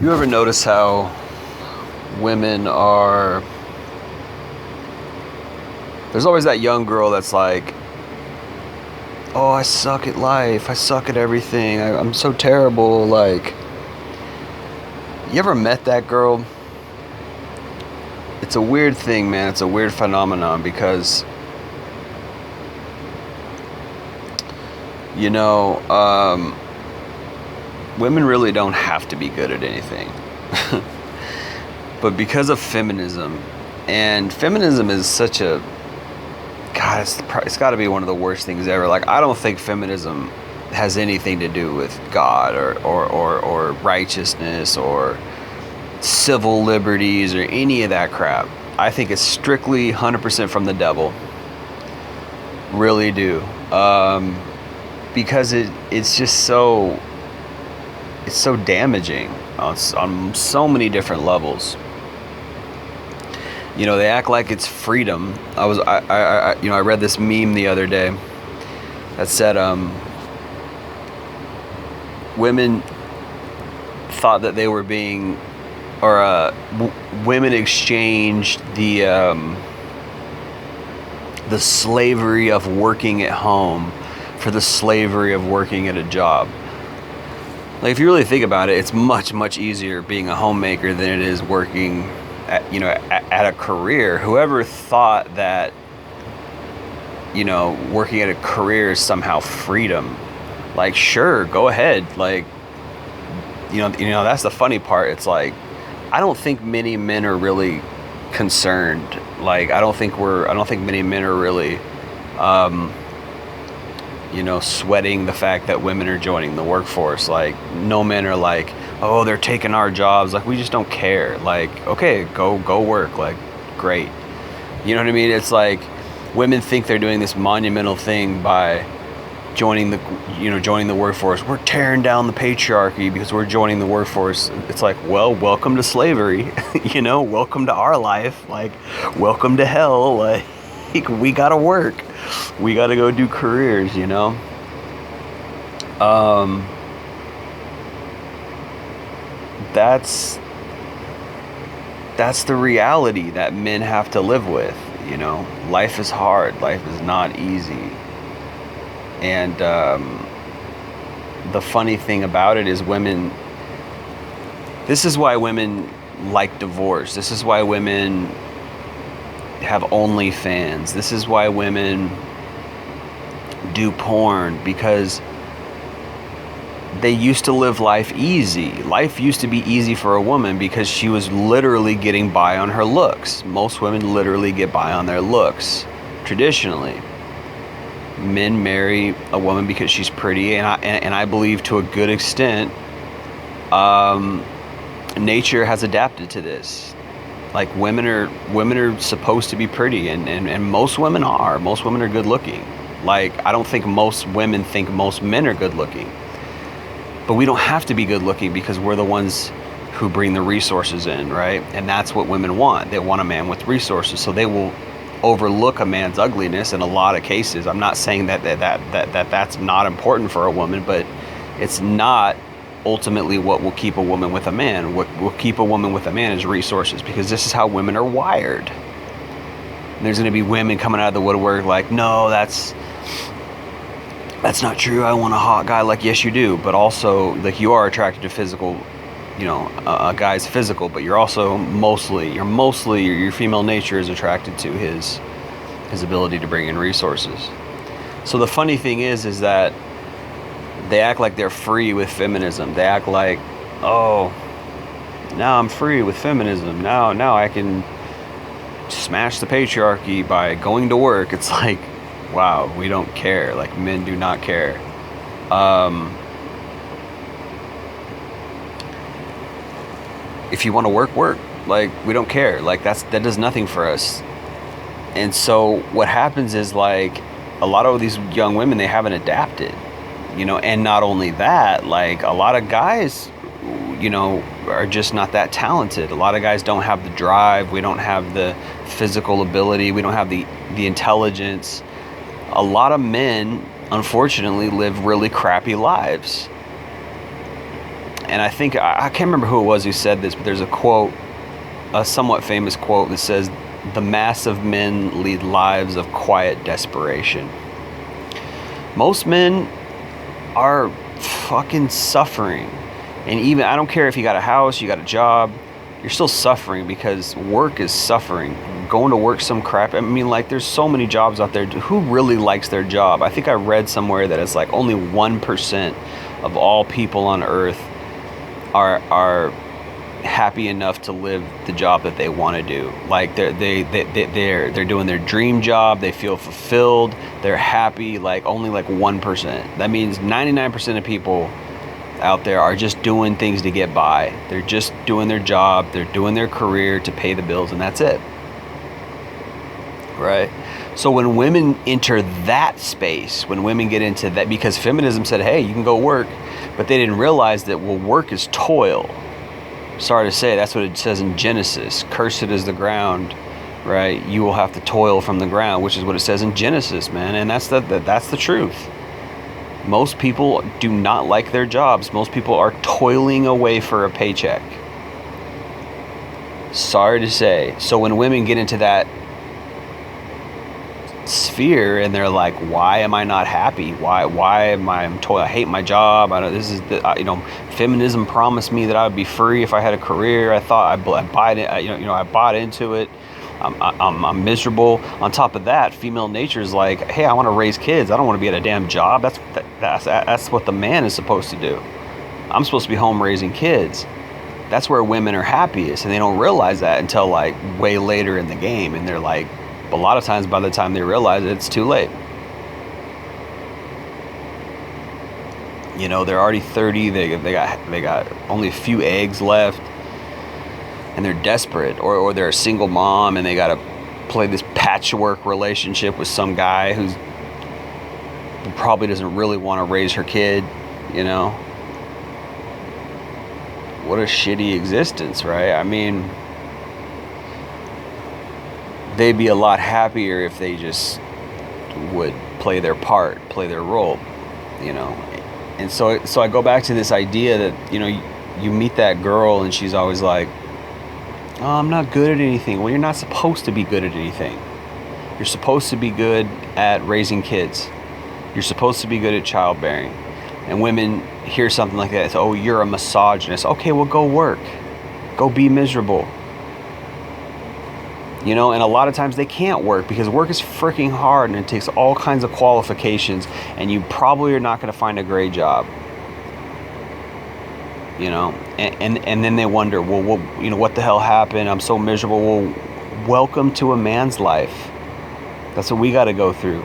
You ever notice how women are... There's always that young girl that's like, oh, I suck at life. I suck at everything. I'm so terrible. Like, you ever met that girl? It's a weird thing, man. It's a weird phenomenon because, you know, women really don't have to be good at anything. But because of feminism, and feminism is such a... God, it's got to be one of the worst things ever. Like, I don't think feminism has anything to do with God or righteousness or civil liberties or any of that crap. I think it's strictly 100% from the devil. Really do. Because it's just so... It's so damaging on so many different levels. You know, they act like it's freedom. I read this meme the other day that said, women thought that they were being, women exchanged the slavery of working at home for the slavery of working at a job. Like, if you really think about it, it's much, much easier being a homemaker than it is working at a career. Whoever thought that, working at a career is somehow freedom? Like, sure, go ahead. Like, that's the funny part. It's like, I don't think many men are really concerned. Like, I don't think many men are really, sweating the fact that women are joining the workforce. Like, no men are like, oh, they're taking our jobs. Like, we just don't care. Like, okay, go work. Like, great. You know what I mean? It's like women think they're doing this monumental thing by joining the workforce. We're tearing down the patriarchy because we're joining the workforce. It's like, well, welcome to slavery. Welcome to our life. Like, welcome to hell. Like, we gotta work. We gotta go do careers, That's the reality that men have to live with. Life is hard. Life is not easy. And the funny thing about it is this is why women like divorce. This is why women have OnlyFans. This is why women do porn, because they used to live life easy. Life used to be easy for a woman because she was literally getting by on her looks. Most women literally get by on their looks, traditionally. Men marry a woman because she's pretty, and I believe to a good extent, nature has adapted to this. Like, women are supposed to be pretty, and most women are. Most women are good looking. Like, I don't think most women think most men are good looking. But we don't have to be good looking because we're the ones who bring the resources in, right? And that's what women want. They want a man with resources. So they will overlook a man's ugliness in a lot of cases. I'm not saying that's not important for a woman, but it's not ultimately what will keep a woman with a man. What will keep a woman with a man is resources, because this is how women are wired. And there's going to be women coming out of the woodwork like, no, that's not true. I want a hot guy. Like, yes, you do. But also, like, you are attracted to physical, a guy's physical, but you're also your female nature is attracted to his ability to bring in resources. So the funny thing is that they act like they're free with feminism. They act like, oh, now I'm free with feminism. Now I can smash the patriarchy by going to work. It's like, wow, we don't care. Like, men do not care. If you want to work. Like, we don't care. Like, that does nothing for us. And so what happens is, like, a lot of these young women, they haven't adapted, and not only that, like, a lot of guys, are just not that talented. A lot of guys don't have the drive. We don't have the physical ability. We don't have the intelligence. A lot of men, unfortunately, live really crappy lives. And I think, I can't remember who it was who said this, but there's a quote, a somewhat famous quote that says, "The mass of men lead lives of quiet desperation." Most men are fucking suffering. And even, I don't care if you got a house, you got a job, you're still suffering because work is suffering. Going to work some crap. I mean, like, there's so many jobs out there. Who really likes their job? I think I read somewhere that it's like only 1% of all people on earth are happy enough to live the job that they want to do. Like, they're doing their dream job, they feel fulfilled, they're happy. Like, only like 1%. That means 99% of people out there are just doing things to get by. They're just doing their job, they're doing their career to pay the bills, and that's it. Right? So when women enter that space, when women get into that, because feminism said, hey, you can go work, but they didn't realize that, well, work is toil. Sorry to say, that's what it says in Genesis. Cursed is the ground, right? You will have to toil from the ground, which is what it says in Genesis, man. And that's the truth. Most people do not like their jobs. Most people are toiling away for a paycheck. Sorry to say. So when women get into that sphere and they're like, why am I not happy? Why am I toiling? I hate my job. I know this is feminism promised me that I would be free if I had a career. I thought I bought into it. I'm miserable. On top of that, female nature is like, hey, I want to raise kids. I don't want to be at a damn job. That's what the man is supposed to do. I'm supposed to be home raising kids. That's where women are happiest, and they don't realize that until like way later in the game. And they're like, a lot of times by the time they realize it, it's too late. You know, they're already 30. They got only a few eggs left. And they're desperate, or they're a single mom and they got to play this patchwork relationship with some guy who probably doesn't really want to raise her kid, you know. What a shitty existence, right? I mean, they'd be a lot happier if they just would play their part, play their role, you know. And so I go back to this idea that, you know, you meet that girl and she's always like, oh, I'm not good at anything. Well, you're not supposed to be good at anything. You're supposed to be good at raising kids. You're supposed to be good at childbearing. And women hear something like that. It's, oh, you're a misogynist. Okay, well, go work. Go be miserable. You know, and a lot of times they can't work because work is freaking hard and it takes all kinds of qualifications, and you probably are not going to find a great job. You know, and then they wonder, well, you know, what the hell happened? I'm so miserable. Well, welcome to a man's life. That's what we got to go through.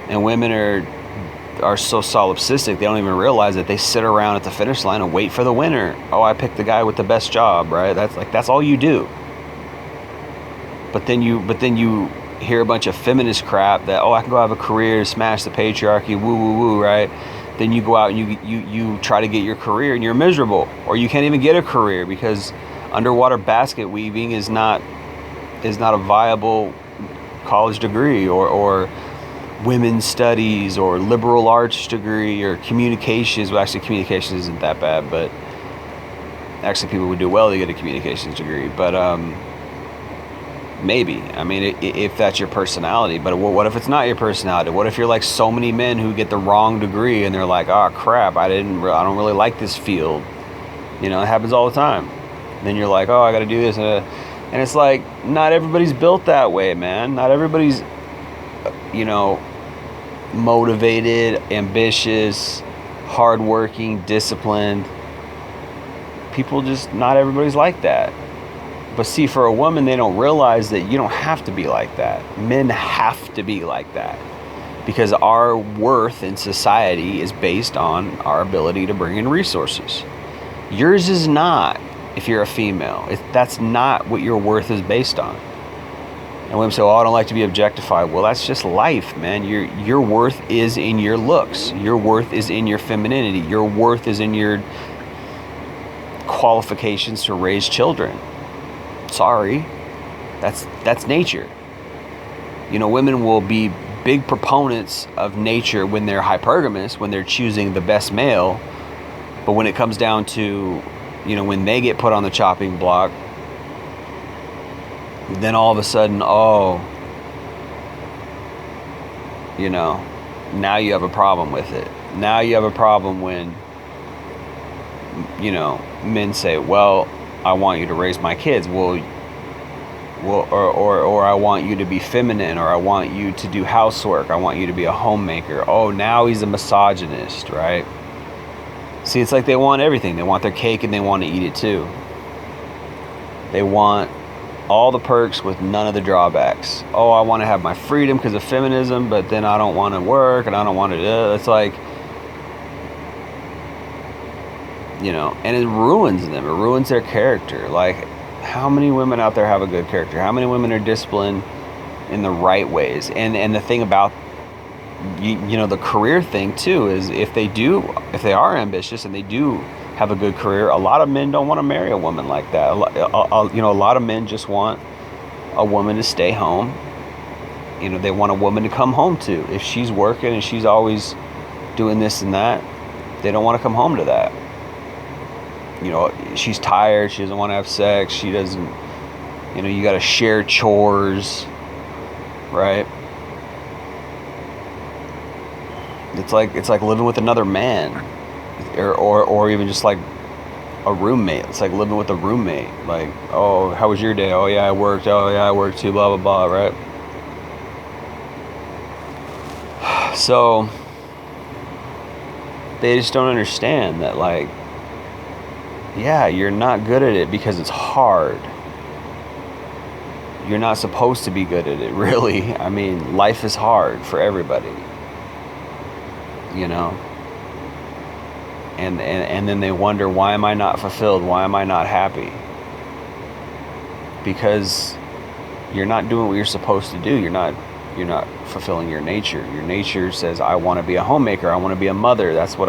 And women are so solipsistic, they don't even realize that. They sit around at the finish line and wait for the winner. Oh, I picked the guy with the best job, right? That's all you do. But then you hear a bunch of feminist crap that, oh, I can go have a career, smash the patriarchy, woo woo woo, right? Then you go out and you try to get your career and you're miserable, or you can't even get a career because underwater basket weaving is not a viable college degree, or women's studies, or liberal arts degree, or communications. Well, actually, communications isn't that bad, but actually people would do well to get a communications degree. But maybe, I mean, if that's your personality. But what if it's not your personality? What if you're like so many men who get the wrong degree and they're like, oh crap, I don't really like this field. You know, it happens all the time. And then you're like, oh, I got to do this, and it's like, not everybody's built that way, man. Not everybody's, you know, motivated, ambitious, hardworking, disciplined. People just, not everybody's like that. But see, for a woman, they don't realize that you don't have to be like that. Men have to be like that because our worth in society is based on our ability to bring in resources. Yours is not. If you're a female, that's not what your worth is based on. And women say, oh, I don't like to be objectified. Well, that's just life, man. Your worth is in your looks. Your worth is in your femininity. Your worth is in your qualifications to raise children. Sorry, that's nature. You know, women will be big proponents of nature when they're hypergamous, when they're choosing the best male. But when it comes down to, when they get put on the chopping block, then all of a sudden, now you have a problem with it. Now you have a problem when, men say, well, I want you to raise my kids. Well, or I want you to be feminine, or I want you to do housework. I want you to be a homemaker. Oh, now he's a misogynist, right? See, it's like they want everything. They want their cake and they want to eat it too. They want all the perks with none of the drawbacks. Oh, I want to have my freedom because of feminism, but then I don't want to work and I don't want to. It's like, and it ruins them. It ruins their character. Like, how many women out there have a good character? How many women are disciplined in the right ways? And the thing about, the career thing too is if they are ambitious and they do have a good career, a lot of men don't want to marry a woman like that. A lot of men just want a woman to stay home. They want a woman to come home to. If she's working and she's always doing this and that, they don't want to come home to that. She's tired, she doesn't want to have sex, she doesn't, you got to share chores, right? It's like living with another man, or even just like a roommate. It's like living with a roommate. Like, oh, how was your day? Oh yeah, I worked. Oh yeah, I worked too. Blah blah blah. Right. So they just don't understand that, like, yeah, you're not good at it because it's hard. You're not supposed to be good at it, really. I mean, life is hard for everybody. And then they wonder, why am I not fulfilled? Why am I not happy? Because you're not doing what you're supposed to do. You're not fulfilling your nature. Your nature says, I want to be a homemaker. I want to be a mother. That's what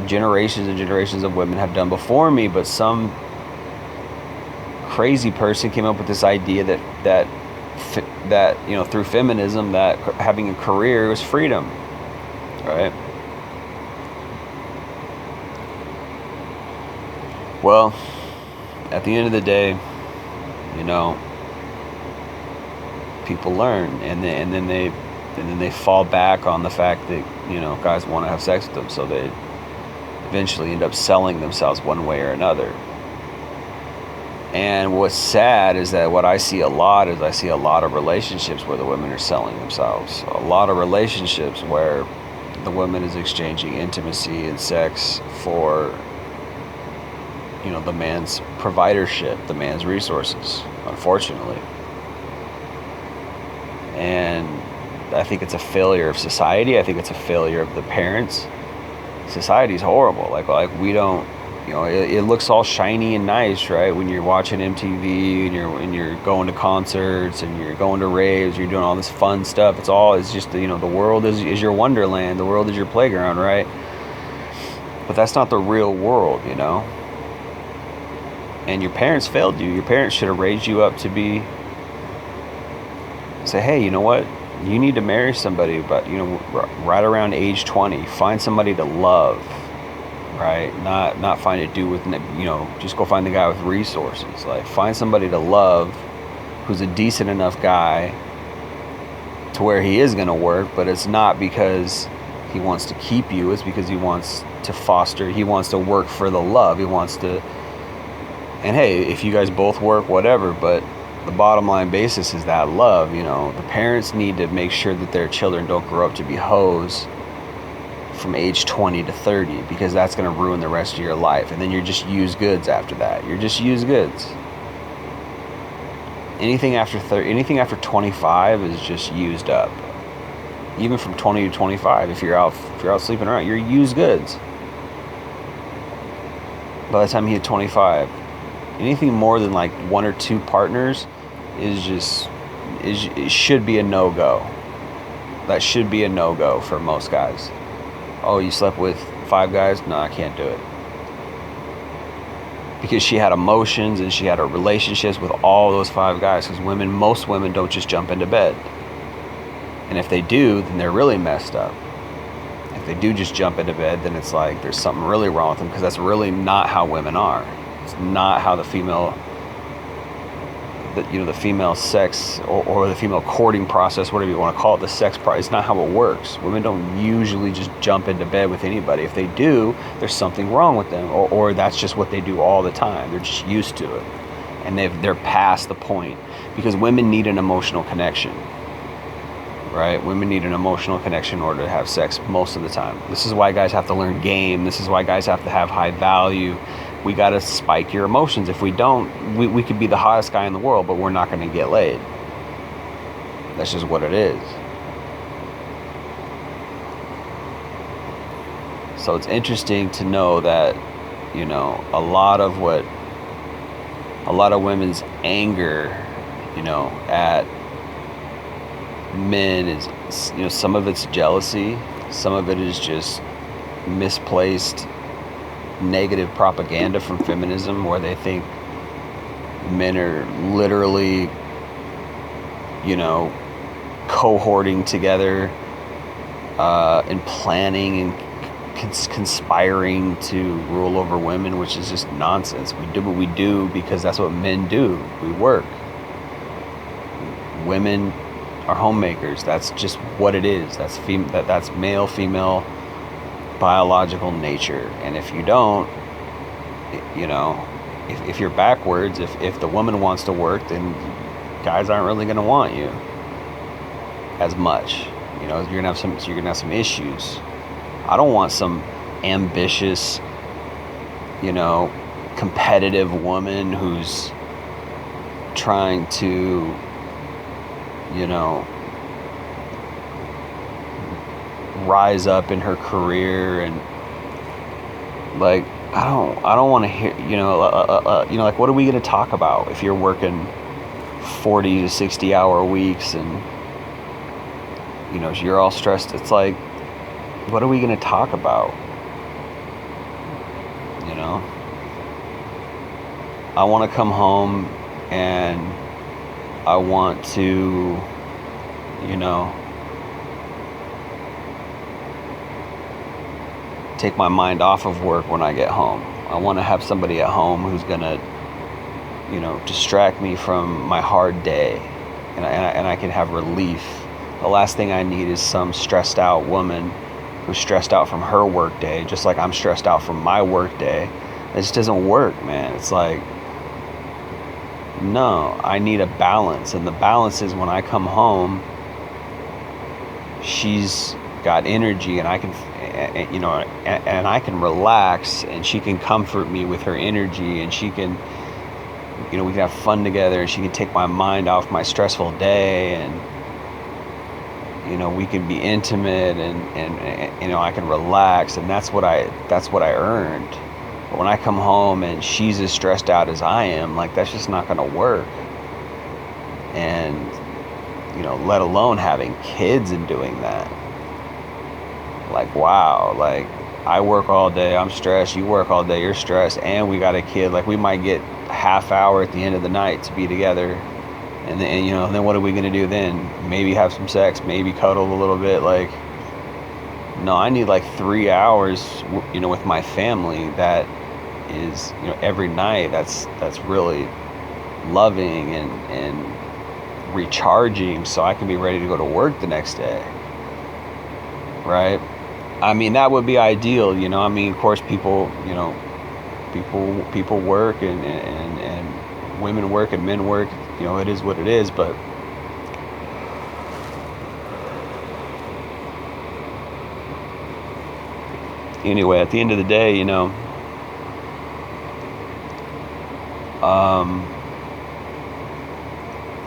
generations and generations of women have done before me. But some crazy person came up with this idea that through feminism, that having a career was freedom, right? Well, at the end of the day, people learn, and then they fall back on the fact that guys want to have sex with them, so they eventually end up selling themselves one way or another. And what's sad is that what I see a lot of relationships where the women are selling themselves. A lot of relationships where the woman is exchanging intimacy and sex for the man's providership, the man's resources, unfortunately. And I think it's a failure of society. I think it's a failure of the parents. Society's horrible. Like we don't, it looks all shiny and nice, right? When you're watching MTV and you're going to concerts and you're going to raves, you're doing all this fun stuff. It's just, the world is your wonderland. The world is your playground, right? But that's not the real world, And your parents failed you. Your parents should have raised you up to say, hey, you know what? You need to marry somebody, but right around age 20. Find somebody to love, right? Not find a dude with, just go find the guy with resources. Like, find somebody to love who's a decent enough guy to where he is going to work, but it's not because he wants to keep you. It's because he wants to foster. He wants to work for the love. He wants to. And hey, if you guys both work, whatever, but the bottom line basis is that love. The parents need to make sure that their children don't grow up to be hoes from age 20 to 30, because that's going to ruin the rest of your life. And then you're just used goods after that. You're just used goods. Anything after 25 is just used up. Even from 20 to 25, if you're out sleeping around, you're used goods. By the time you hit 25, anything more than like one or two partners it should be a no-go. That should be a no-go for most guys. Oh, you slept with 5 guys? No, I can't do it. Because she had emotions and she had her relationships with all those 5 guys. Because most women don't just jump into bed. And if they do, then they're really messed up. If If they do just jump into bed, then it's like there's something really wrong with them, because that's really not how women are. It's not how the female the female sex, or the female courting process, whatever you want to call it, the sex part, it's not how it works. Women don't usually just jump into bed with anybody. If they do, there's something wrong with them, or that's just what they do all the time. They're just used to it, and they're past the point, because women need an emotional connection, right? Women need an emotional connection in order to have sex most of the time. This is why guys have to learn game. This is why guys have to have high value. We got to spike your emotions. If we don't, we could be the hottest guy in the world, but we're not going to get laid. That's just what it is. So it's interesting to know that, a lot of women's anger, at men is, some of it's jealousy, some of it is just misplaced negative propaganda from feminism, where they think men are literally, cohorting together, and planning and conspiring to rule over women, which is just nonsense. We do what we do because that's what men do. We work. Women are homemakers. That's just what it is. That's that's male, female, biological nature. And if you don't, if you're backwards, if the woman wants to work, then guys aren't really going to want you as much. You're gonna have some issues. I don't want some ambitious, competitive woman who's trying to, rise up in her career, and like I don't want to hear, like, what are we going to talk about if you're working 40 to 60 hour weeks and you're all stressed? It's like, what are we going to talk about? I want to come home and I want to, take my mind off of work when I get home. I want to have somebody at home who's going to, distract me from my hard day, and I can have relief. The last thing I need is some stressed out woman who's stressed out from her work day, just like I'm stressed out from my work day. It just doesn't work, man. It's like, no, I need a balance. And the balance is when I come home, she's got energy, and I can, and I can relax, and she can comfort me with her energy, and she can, we can have fun together, and she can take my mind off my stressful day, and we can be intimate, and I can relax, and that's what I earned. But when I come home and she's as stressed out as I am, like, that's just not going to work. And let alone having kids and doing that. Like, wow, like, I work all day, I'm stressed, you work all day, you're stressed, and we got a kid. Like, we might get a half hour at the end of the night to be together. And then what are we going to do then? Maybe have some sex, maybe cuddle a little bit. Like, no, I need like 3 hours, with my family. That is, every night. That's really loving and recharging, so I can be ready to go to work the next day. Right? I mean, that would be ideal, I mean, of course, people work, and women work and men work. It is what it is, but anyway, at the end of the day,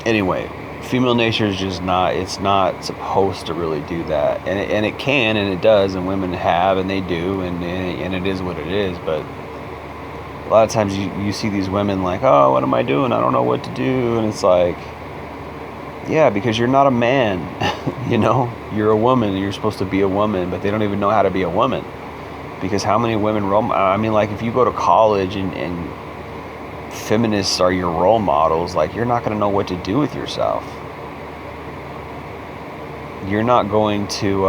anyway, female nature is just not, it's not supposed to really do that. And it can, and it does, and women have, and they do, and it is what it is. But a lot of times you see these women like, oh, what am I doing? I don't know what to do. And it's like, yeah, because you're not a man, you're a woman, and you're supposed to be a woman, but they don't even know how to be a woman. Because how many women like, if you go to college and feminists are your role models, like, you're not going to know what to do with yourself. You're not going to,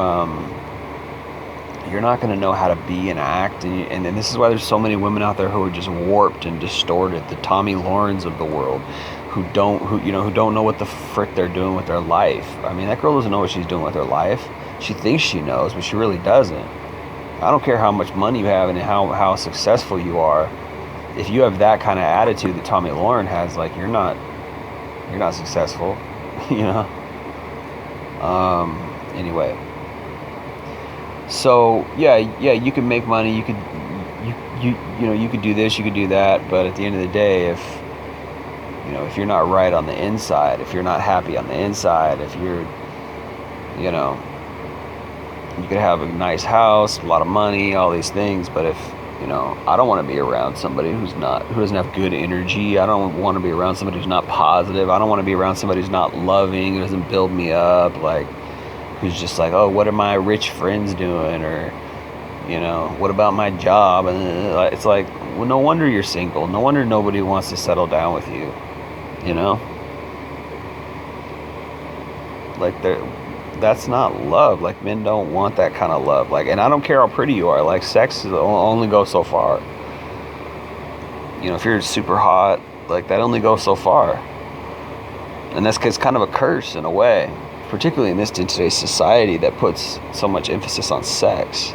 you're not going to know how to be and act. And this is why there's so many women out there who are just warped and distorted. The Tommy Laurens of the world, who don't know what the frick they're doing with their life. I mean, that girl doesn't know what she's doing with her life. She thinks she knows, but she really doesn't. I don't care how much money you have and how successful you are. If you have that kind of attitude that Tommy Lauren has, like, you're not successful, you know. Anyway, so yeah, you can make money. You could do this, you could do that, but at the end of the day, if you're not right on the inside, if you're not happy on the inside, if you're, you could have a nice house, a lot of money, all these things, but if, I don't want to be around somebody who doesn't have good energy. I don't want to be around somebody who's not positive. I don't want to be around somebody who's not loving, who doesn't build me up, like, who's just like, oh, what are my rich friends doing? Or, what about my job? And it's like, well, no wonder you're single. No wonder nobody wants to settle down with you, Like, that's not love. Like, men don't want that kind of love. Like, and I don't care how pretty you are. Like, sex only goes so far. If you're super hot, like, that only goes so far. And that's kind of a curse in a way, particularly in today's society that puts so much emphasis on sex.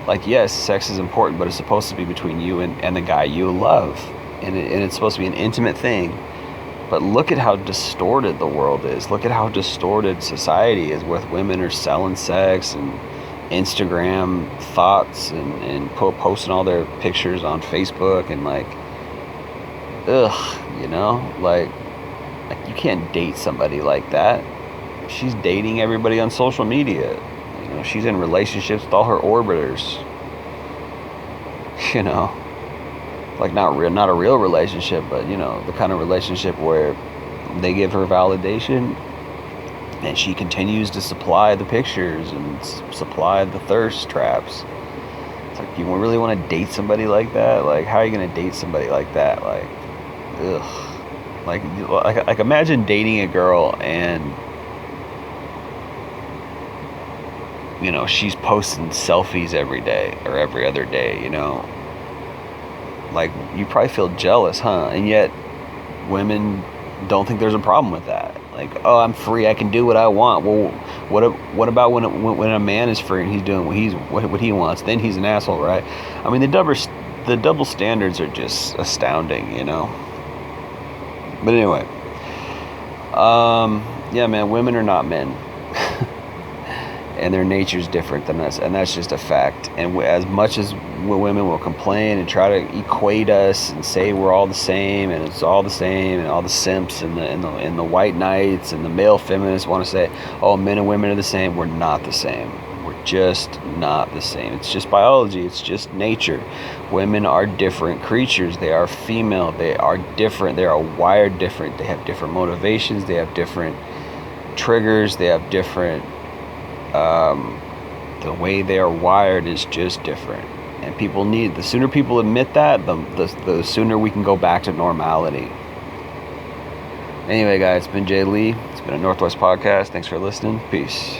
Like, yes, sex is important, but it's supposed to be between you and the guy you love, and it's supposed to be an intimate thing. But look at how distorted the world is. Look at how distorted society is, with women are selling sex and Instagram thoughts and posting all their pictures on Facebook, and like, like you can't date somebody like that. She's dating everybody on social media. She's in relationships with all her orbiters. Like, not a real relationship, but the kind of relationship where they give her validation and she continues to supply the pictures and supply the thirst traps. It's like, you really want to date somebody like that? Like, how are you going to date somebody like that? Like, ugh. Like imagine dating a girl and she's posting selfies every day or every other day, Like, you probably feel jealous, huh? And yet, women don't think there's a problem with that. Like, oh, I'm free, I can do what I want. Well, what about when a man is free and he's doing what he wants? Then he's an asshole, right? I mean, the double standards are just astounding, But anyway, yeah, man, women are not men. And their nature's different than us, and that's just a fact. And as much as women will complain and try to equate us and say we're all the same and it's all the same, and all the simps and the white knights and the male feminists want to say, oh, men and women are the same, we're not the same. We're just not the same. It's just biology. It's just nature. Women are different creatures. They are female. They are different. They are wired different. They have different motivations. They have different triggers. They have different. The way they are wired is just different, and the sooner people admit that, the sooner we can go back to normality. Anyway, guys, it's been Jay Lee. It's been a Northwest Podcast. Thanks for listening. Peace.